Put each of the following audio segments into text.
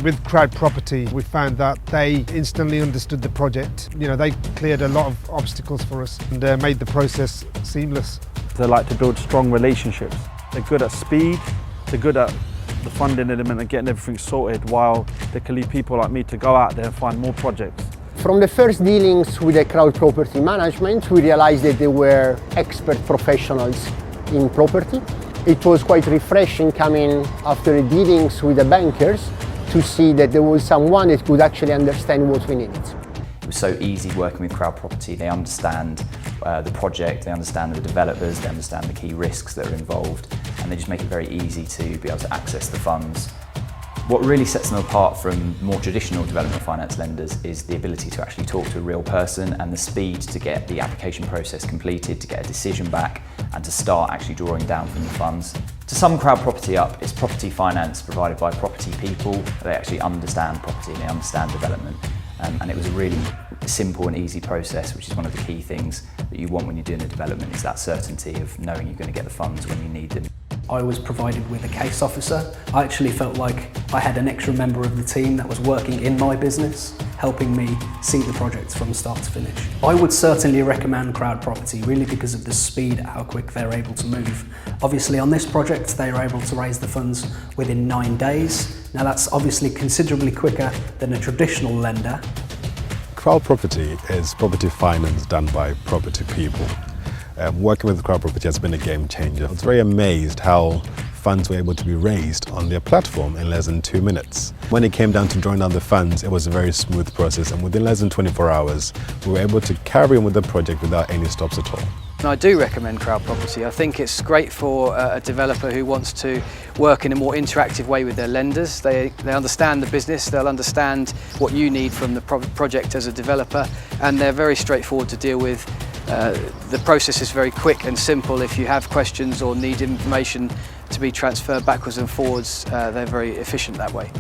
With CrowdProperty, we found that they instantly understood the project. They cleared a lot of obstacles for us and made the process seamless. They like to build strong relationships. They're good at speed, they're good at the funding element and getting everything sorted, while they can leave people like me to go out there and find more projects. From the first dealings with the CrowdProperty management, we realized that they were expert professionals in property. It was quite refreshing coming after the dealings with the bankers to see that there was someone that could actually understand what we needed. It was so easy working with CrowdProperty. They understand the project, they understand the developers, they understand the key risks that are involved, and they just make it very easy to be able to access the funds. What really sets them apart from more traditional development finance lenders is the ability to actually talk to a real person and the speed to get the application process completed, to get a decision back and to start actually drawing down from the funds. To sum CrowdProperty up, it's property finance provided by property people. They actually understand property and they understand development. And it was a really simple and easy process, which is one of the key things that you want when you're doing a development, is that certainty of knowing you're going to get the funds when you need them. I was provided with a case officer. I actually felt like I had an extra member of the team that was working in my business, helping me see the project from start to finish. I would certainly recommend CrowdProperty, really because of the speed at how quick they're able to move. Obviously on this project they were able to raise the funds within 9 days. Now that's obviously considerably quicker than a traditional lender. CrowdProperty is property finance done by property people. Working with CrowdProperty has been a game changer. I was very amazed how funds were able to be raised on their platform in less than 2 minutes. When it came down to drawing down the funds, it was a very smooth process, and within less than 24 hours, we were able to carry on with the project without any stops at all. I do recommend CrowdProperty. I think it's great for a developer who wants to work in a more interactive way with their lenders. They understand the business, they'll understand what you need from the project as a developer, and they're very straightforward to deal with. The process is very quick and simple. If you have questions or need information to be transferred backwards and forwards, they're very efficient that way.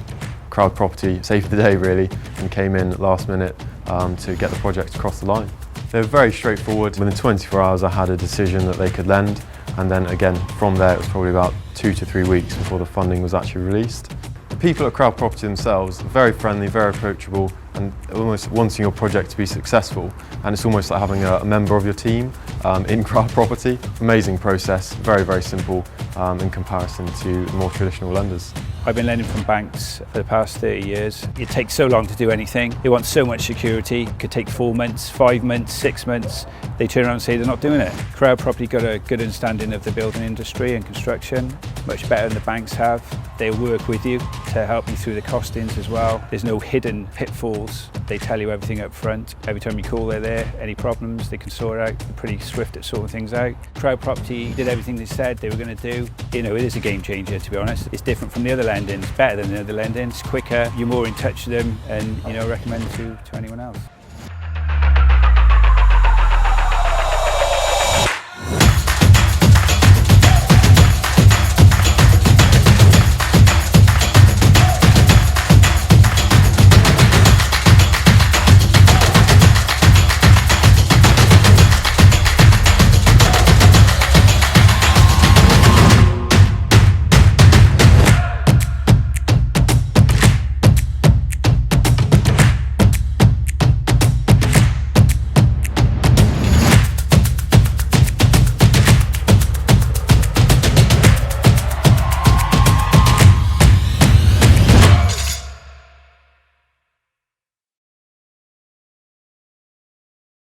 CrowdProperty saved the day really and came in last minute to get the project across the line. They were very straightforward. Within 24 hours I had a decision that they could lend, and then again from there it was probably about 2 to 3 weeks before the funding was actually released. The people at CrowdProperty themselves are very friendly, very approachable, and almost wanting your project to be successful, and it's almost like having a member of your team in CrowdProperty. Amazing process, very, very simple in comparison to more traditional lenders. I've been lending from banks for the past 30 years. It takes so long to do anything. They want so much security. It could take 4 months, 5 months, 6 months. They turn around and say they're not doing it. CrowdProperty got a good understanding of the building industry and construction, much better than the banks have. They'll work with you to help you through the costings as well. There's no hidden pitfalls. They tell you everything up front. Every time you call, they're there. Any problems, they can sort out. They're pretty swift at sorting things out. CrowdProperty did everything they said they were going to do. It is a game changer, to be honest. It's different from the other lending. It's better than the other lending. It's quicker. You're more in touch with them, and recommend it to anyone else.